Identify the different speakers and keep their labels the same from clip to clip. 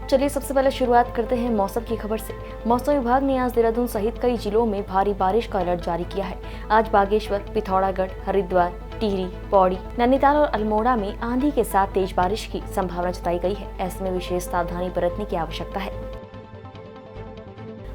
Speaker 1: चलिए सबसे पहले शुरुआत करते हैं मौसम की खबर से। मौसम विभाग ने आज देहरादून सहित कई जिलों में भारी बारिश का अलर्ट जारी किया है। आज बागेश्वर, पिथौरागढ़, हरिद्वार, टिहरी, पौड़ी, नैनीताल और अल्मोड़ा में आंधी के साथ तेज बारिश की संभावना जताई गई है। ऐसे में विशेष सावधानी बरतने की आवश्यकता है।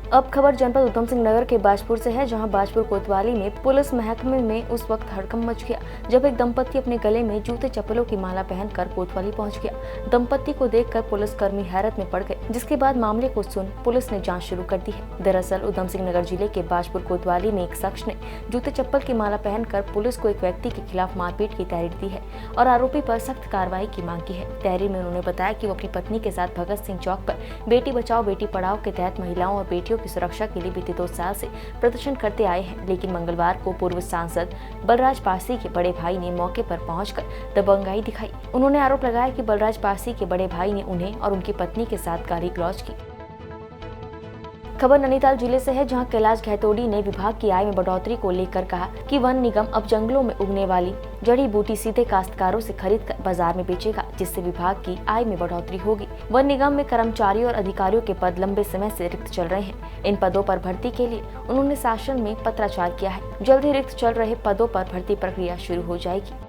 Speaker 1: अब खबर जनपद उधम सिंह नगर के बाजपुर से है, जहां बाजपुर कोतवाली में पुलिस महकमे में उस वक्त हड़कंप मच गया जब एक दंपत्ति अपने गले में जूते चप्पलों की माला पहनकर कोतवाली पहुंच गया। दंपत्ति को देखकर पुलिसकर्मी हैरत में पड़ गए, जिसके बाद मामले को सुन पुलिस ने जांच शुरू कर दी है। दरअसल उधम सिंह नगर जिले के बाजपुर कोतवाली में एक शख्स ने जूते चप्पल की माला पहनकर पुलिस को एक व्यक्ति के खिलाफ मारपीट की तहरीर दी है और आरोपी पर सख्त कार्रवाई की मांग की है। तहरीर में उन्होंने बताया कि वो अपनी पत्नी के साथ भगत सिंह चौक पर बेटी बचाओ बेटी पढ़ाओ के तहत महिलाओं और बेटियों की सुरक्षा के लिए बीते 2 साल से प्रदर्शन करते आए हैं, लेकिन मंगलवार को पूर्व सांसद बलराज पारसी के बड़े भाई ने मौके पर पहुंचकर दबंगाई दिखाई। उन्होंने आरोप लगाया कि बलराज पारसी के बड़े भाई ने उन्हें और उनकी पत्नी के साथ गाली गलौज की। खबर नैनीताल जिले से है, जहां कैलाश गहतोड़ी ने विभाग की आय में बढ़ोतरी को लेकर कहा कि वन निगम अब जंगलों में उगने वाली जड़ी बूटी सीधे काश्तकारों से खरीदकर बाजार में बेचेगा, जिससे विभाग की आय में बढ़ोतरी होगी। वन निगम में कर्मचारियों और अधिकारियों के पद लंबे समय से रिक्त चल रहे हैं। इन पदों पर भर्ती के लिए उन्होंने शासन में पत्राचार किया है। जल्द ही रिक्त चल रहे पदों पर भर्ती प्रक्रिया शुरू हो जाएगी।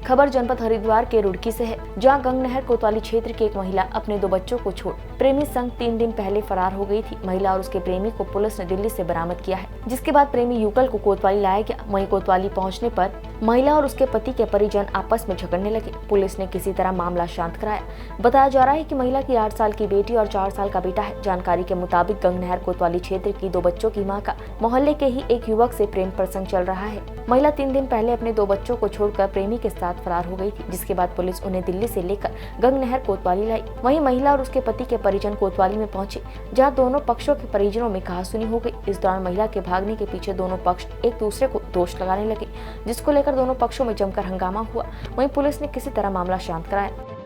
Speaker 1: खबर जनपद हरिद्वार के रुड़की से है, जहां गंगनहर कोतवाली क्षेत्र की एक महिला अपने 2 बच्चों को छोड़ प्रेमी संग 3 दिन पहले फरार हो गई थी। महिला और उसके प्रेमी को पुलिस ने दिल्ली से बरामद किया है, जिसके बाद प्रेमी युगल को कोतवाली लाया गया। वहीं कोतवाली पहुंचने पर महिला और उसके पति के परिजन आपस में झगड़ने लगे। पुलिस ने किसी तरह मामला शांत कराया। बताया जा रहा है कि महिला की 8 साल की बेटी और 4 साल का बेटा है। जानकारी के मुताबिक गंगनहर कोतवाली क्षेत्र की 2 बच्चों की मां का मोहल्ले के ही एक युवक से प्रेम प्रसंग चल रहा है। महिला 3 दिन पहले अपने 2 बच्चों को छोड़कर प्रेमी के साथ फरार हो गई थी, जिसके बाद पुलिस उन्हें दिल्ली से लेकर गंगनहर कोतवाली लाई। वहीं महिला और उसके पति के परिजन कोतवाली में पहुंचे, जहां दोनों पक्षों के परिजनों में कहासुनी हो गई। इस दौरान महिला के भागने के पीछे दोनों पक्ष एक दूसरे को दोष लगाने लगे, जिसको लेकर दोनों पक्षों में जमकर हंगामा हुआ। वहीं पुलिस ने किसी तरह मामला शांत कराया।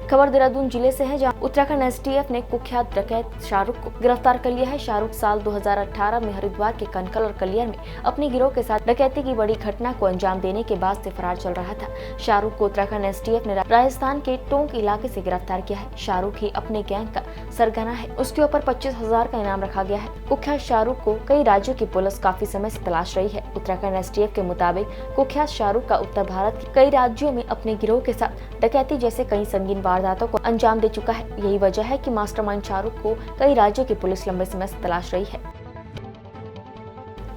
Speaker 1: खबर देहरादून जिले से है, जहां उत्तराखंड एसटीएफ ने कुख्यात डकैत शाहरुख को गिरफ्तार कर लिया है। शाहरुख साल 2018 में हरिद्वार के कनकल और कलियर में अपने गिरोह के साथ डकैती की बड़ी घटना को अंजाम देने के बाद से फरार चल रहा था। शाहरुख को उत्तराखंड एसटीएफ ने राजस्थान के टोंक इलाके से गिरफ्तार किया है। शाहरुख ही अपने गैंग का सरगना है। उसके ऊपर 25,000 का इनाम रखा गया है। कुख्यात शाहरुख को कई राज्यों की पुलिस काफी समय से तलाश रही है। उत्तराखंड एसटीएफ के मुताबिक कुख्यात शाहरुख का उत्तर भारत के कई राज्यों में अपने गिरोह के साथ डकैती जैसे कई संगीन वारदातों को अंजाम दे चुका है। यही वजह है कि मास्टरमाइंड शाहरुख को कई राज्यों की पुलिस लंबे समय से तलाश रही है।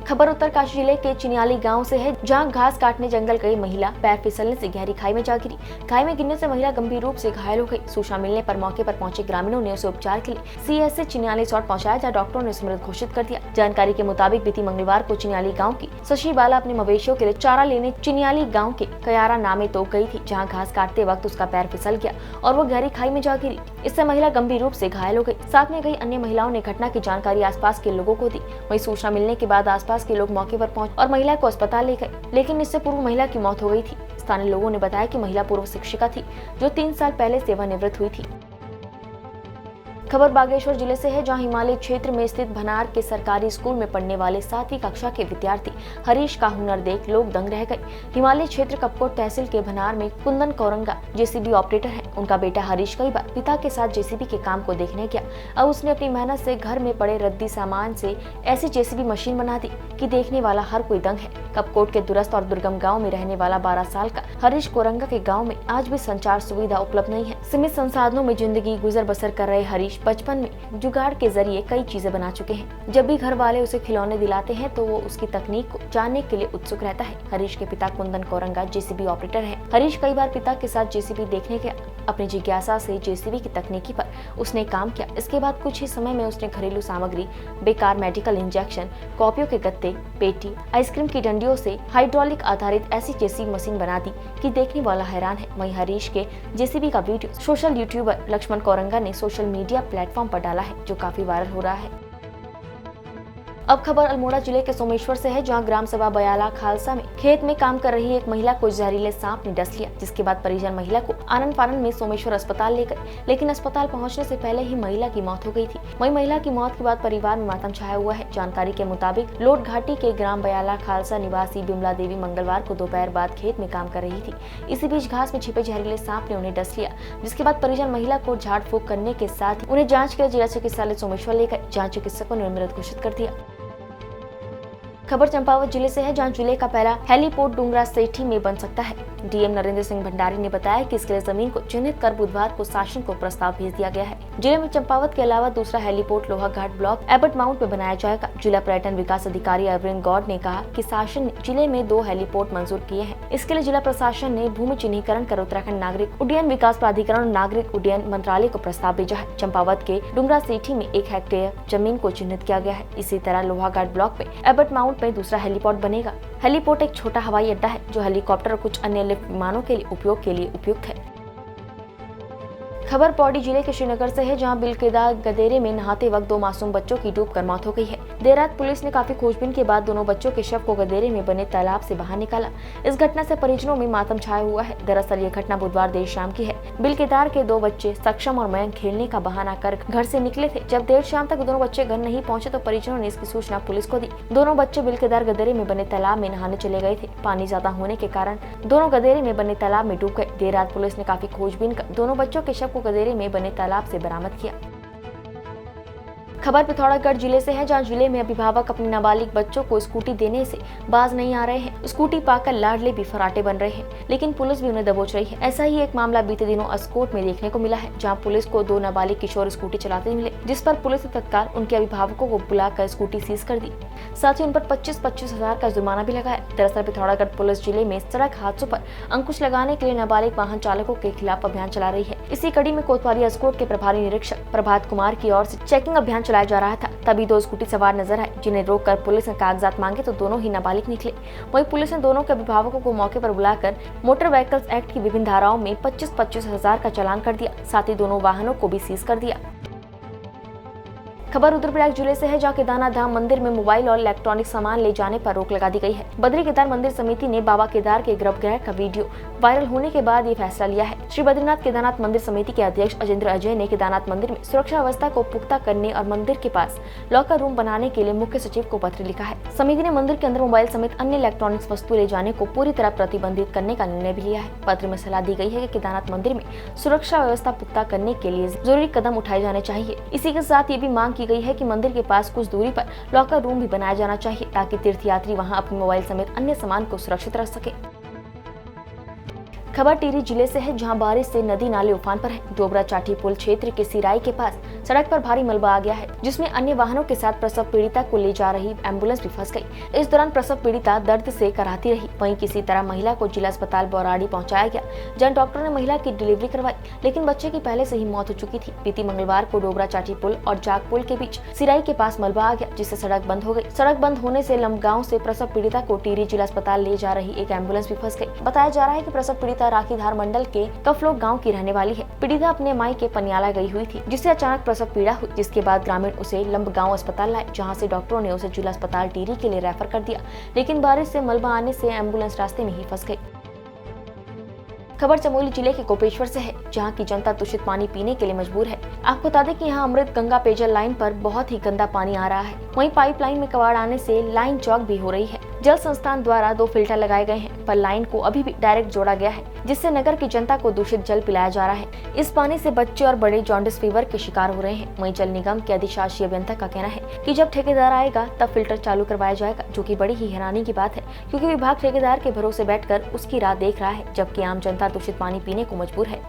Speaker 1: खबर उत्तरकाशी जिले के चिनियाली गांव से है, जहां घास काटने जंगल गई महिला पैर फिसलने से गहरी खाई में जा गिरी। खाई में गिरने से महिला गंभीर रूप से घायल हो गई। सूचना मिलने पर मौके पर पहुंचे ग्रामीणों ने उसे उपचार के लिए सीएससी चिनियाली सौट पहुंचाया, जहां डॉक्टरों ने उसे मृत घोषित कर दिया। जानकारी के मुताबिक बीती मंगलवार को चिनियाली गाँव की शशि बाला अपने मवेशियों के लिए चारा लेने चिनियाली गाँव के कयारा नामे तो गई थी, जहाँ घास काटते वक्त उसका पैर फिसल गया और वो गहरी खाई में जा गिरी। इससे महिला गंभीर रूप से घायल हो गई। साथ में कई अन्य महिलाओं ने घटना की जानकारी आसपास के लोगों को दी। वहीं सूचना मिलने के बाद आसपास के लोग मौके पर और महिला को अस्पताल ले गए, लेकिन इससे पूर्व महिला की मौत हो गई थी। स्थानीय लोगों ने बताया कि महिला पूर्व शिक्षिका थी, जो 3 साल पहले सेवानिवृत्त हुई थी। खबर बागेश्वर जिले से है, जहां हिमालय क्षेत्र में स्थित भनार के सरकारी स्कूल में पढ़ने वाले 7वीं कक्षा के विद्यार्थी हरीश का हुनर देख लोग दंग रह गए। हिमालय क्षेत्र कपकोट तहसील के भनार में कुंदन कोरंगा जेसीबी ऑपरेटर है। उनका बेटा हरीश कई बार पिता के साथ जेसीबी के काम को देखने गया। अब उसने अपनी मेहनत से घर में पड़े रद्दी सामान से ऐसी जेसीबी मशीन बना दी कि देखने वाला हर कोई दंग है। कपकोट के दूरस्थ और दुर्गम गाँव में रहने वाला 12 साल का हरीश कोरंगा के गाँव में आज भी संचार सुविधा उपलब्ध नहीं है। सीमित संसाधनों में जिंदगी गुजर बसर कर रहे हरीश बचपन में जुगाड़ के जरिए कई चीजें बना चुके हैं। जब भी घर वाले उसे खिलौने दिलाते हैं तो वो उसकी तकनीक को जानने के लिए उत्सुक रहता है। हरीश के पिता कुंदन कोरंगा जेसीबी ऑपरेटर हैं। हरीश कई बार पिता के साथ जेसीबी देखने गया। अपनी जिज्ञासा से जेसीबी की तकनीकी पर उसने काम किया। इसके बाद कुछ ही समय में उसने घरेलू सामग्री, बेकार मेडिकल इंजेक्शन, कॉपियों के गत्ते, पेटी, आइसक्रीम की डंडियों से हाइड्रोलिक आधारित ऐसी जेसीबी मशीन बना दी कि देखने वाला हैरान है। वहीं हरीश के जेसीबी का video social YouTuber Lakshman Koranga ने सोशल मीडिया प्लेटफॉर्म पर डाला है, जो काफी वायरल हो रहा है। अब खबर अल्मोड़ा जिले के सोमेश्वर से है, जहां ग्राम सभा बयाला खालसा में खेत में काम कर रही एक महिला को जहरीले सांप ने डस लिया, जिसके बाद परिजन महिला को आनन फानन में सोमेश्वर अस्पताल ले गए, लेकिन अस्पताल पहुंचने से पहले ही महिला की मौत हो गई थी। वहीं महिला की मौत के बाद परिवार में मातम छाया हुआ है। जानकारी के मुताबिक लोट घाटी के ग्राम बयाला खालसा निवासी बिमला देवी मंगलवार को दोपहर बाद खेत में काम कर रही थी। इसी बीच घास में छिपे जहरीले सांप ने उन्हें डस लिया, जिसके बाद परिजन महिला को झाड़ फूक करने के साथ उन्हें जाँच के जिला चिकित्सालय सोमेश्वर ले गए, जहाँ चिकित्सकों ने मृत घोषित कर दिया। खबर चंपावत जिले से है, जहां जिले का पहला हेलीपोर्ट डुंगरा सेठी में बन सकता है। डीएम नरेंद्र सिंह भंडारी ने बताया कि इसके लिए जमीन को चिन्हित कर बुधवार को शासन को प्रस्ताव भेज दिया गया है। जिले में चंपावत के अलावा दूसरा हेलीपोर्ट लोहा घाट ब्लॉक एबट माउंट में बनाया जाएगा। जिला पर्यटन विकास अधिकारी अरविंद गौड़ ने कहा कि शासन ने जिले में 2 हेलीपोर्ट मंजूर किए हैं। इसके लिए जिला प्रशासन ने भूमि चिन्हीकरण कर उत्तराखंड नागरिक उड्डयन विकास प्राधिकरण और नागरिक उड्डयन मंत्रालय को प्रस्ताव भेजा है। चंपावत के डुंगरा सेठी में 1 हेक्टेयर जमीन को चिन्हित किया गया है। इसी तरह लोहा घाट ब्लॉक में एबट माउंट में दूसरा हेलीपोर्ट बनेगा। हेलीपोर्ट एक छोटा हवाई अड्डा है जो हेलीकॉप्टर और कुछ अन्य लिफ्ट विमानों के लिए उपयुक्त है। खबर पौड़ी जिले के श्रीनगर से है, जहां बिलकेदार गदेरे में नहाते वक्त 2 मासूम बच्चों की डूबकर मौत हो गई है। देर रात पुलिस ने काफी खोजबीन के बाद दोनों बच्चों के शव को गदेरे में बने तालाब से बाहर निकाला। इस घटना से परिजनों में मातम छाया हुआ है। दरअसल ये घटना बुधवार देर शाम की है। बिलकेदार के 2 बच्चे सक्षम और मयंक खेलने का बहाना कर घर से निकले थे। जब देर शाम तक दोनों बच्चे घर नहीं पहुंचे तो परिजनों ने इसकी सूचना पुलिस को दी। दोनों बच्चे बिलकेदार गदेरे में बने तालाब में नहाने चले गए थे। पानी ज्यादा होने के कारण दोनों गदेरे में बने तालाब में डूब गए। देर रात पुलिस ने काफी खोजबीन कर दोनों बच्चों के शव को गदेरे में बने तालाब से बरामद किया। खबर पिथौरागढ़ जिले से है, जहां जिले में अभिभावक अपने नाबालिग बच्चों को स्कूटी देने से बाज नहीं आ रहे हैं। स्कूटी पाकर लाडले भी फराटे बन रहे हैं, लेकिन पुलिस भी उन्हें दबोच रही है। ऐसा ही एक मामला बीते दिनों अस्कोट में देखने को मिला है, जहां पुलिस को 2 नाबालिग किशोर स्कूटी चलाते मिले, जिस पर पुलिस ने तत्काल उनके अभिभावकों को बुलाकर स्कूटी सीज कर दी। साथ ही उन पर 25-25 हजार का जुर्माना भी लगाया। दरअसल पिथौरागढ़ पुलिस जिले में सड़क हादसों पर अंकुश लगाने के लिए नाबालिग वाहन चालकों के खिलाफ अभियान चला रही है। इसी कड़ी में कोतवाली अस्कोट के प्रभारी निरीक्षक प्रभात कुमार की ओर से चेकिंग अभियान चलाया जा रहा था। तभी 2 स्कूटी सवार नजर आए, जिन्हें रोककर पुलिस ने कागजात मांगे तो दोनों ही नाबालिग निकले। वहीं पुलिस ने दोनों के अभिभावकों को मौके पर बुलाकर मोटर व्हीकल्स एक्ट की विभिन्न धाराओं में 25-25 हजार का चालान कर दिया। साथ ही दोनों वाहनों को भी सीज कर दिया। खबर रुद्रप्रयाग जिले से है, जहां केदारनाथ धाम मंदिर में मोबाइल और इलेक्ट्रॉनिक सामान ले जाने पर रोक लगा दी गई है। बद्री केदार मंदिर समिति ने बाबा केदार के गर्भगृह का वीडियो वायरल होने के बाद ये फैसला लिया है। श्री बद्रीनाथ केदारनाथ मंदिर समिति के अध्यक्ष अजेंद्र अजय ने केदारनाथ मंदिर में सुरक्षा व्यवस्था को पुख्ता करने और मंदिर के पास लॉकर रूम बनाने के लिए मुख्य सचिव को पत्र लिखा है। समिति ने मंदिर के अंदर मोबाइल समेत अन्य इलेक्ट्रॉनिक्स वस्तु ले जाने को पूरी तरह प्रतिबंधित करने का निर्णय भी लिया है। पत्र में सलाह दी गई है कि केदारनाथ मंदिर में सुरक्षा व्यवस्था पुख्ता करने के लिए जरूरी कदम उठाए जाने चाहिए। इसी के साथ ये भी मांग की गई है कि मंदिर के पास कुछ दूरी पर लॉकर रूम भी बनाया जाना चाहिए, ताकि तीर्थयात्री वहां अपने मोबाइल समेत अन्य सामान को सुरक्षित रख सके। खबर टिहरी जिले से है, जहां बारिश से नदी नाले उफान पर है। डोबरा चाठी पुल क्षेत्र के सिराई के पास सड़क पर भारी मलबा आ गया है, जिसमें अन्य वाहनों के साथ प्रसव पीड़िता को ले जा रही एम्बुलेंस भी फंस गई। इस दौरान प्रसव पीड़िता दर्द से कराहती रही। वहीं किसी तरह महिला को जिला अस्पताल बौराड़ी पहुंचाया गया, जहां डॉक्टर ने महिला की डिलीवरी करवाई, लेकिन बच्चे की पहले से ही मौत हो चुकी थी। बीती मंगलवार को डोबरा चाठी पुल और जाग पुल के बीच सिराई के पास मलबा आ गया, जिससे सड़क बंद हो गई। सड़क बंद होने से लंबगांव से प्रसव पीड़िता को टिहरी जिला अस्पताल ले जा रही एक एम्बुलेंस भी फंस गई। बताया जा रहा है कि प्रसव पीड़िता राखीधार मंडल के कफलोक गांव की रहने वाली है। पीड़िता अपने माई के पनियाला गई हुई थी, जिससे अचानक प्रसव पीड़ा हुई, जिसके बाद ग्रामीण उसे लंबगांव अस्पताल लाए, जहां से डॉक्टरों ने उसे जिला अस्पताल टिहरी के लिए रेफर कर दिया, लेकिन बारिश से मलबा आने से एम्बुलेंस रास्ते में ही फंस गई। खबर चमोली जिले के कोपेश्वर से है, जहां की जनता दूषित पानी पीने के लिए मजबूर है। आपको बता दें कि यहां अमृत गंगा पेयजल लाइन पर बहुत ही गंदा पानी आ रहा है। वहीं पाइपलाइन में कबाड़ आने से लाइन चौक भी हो रही है। जल संस्थान द्वारा 2 फिल्टर लगाए गए हैं, पर लाइन को अभी भी डायरेक्ट जोड़ा गया है, जिससे नगर की जनता को दूषित जल पिलाया जा रहा है। इस पानी से बच्चे और बड़े जॉन्डिस फीवर के शिकार हो रहे हैं। वहीं जल निगम के अधिशासी अभियंता का कहना है कि जब ठेकेदार आएगा तब फिल्टर चालू करवाया जाएगा, जो कि बड़ी ही हैरानी की बात है, क्योंकि विभाग ठेकेदार के भरोसे बैठकर उसकी राह देख रहा है, जबकि आम जनता दूषित पानी पीने को मजबूर है।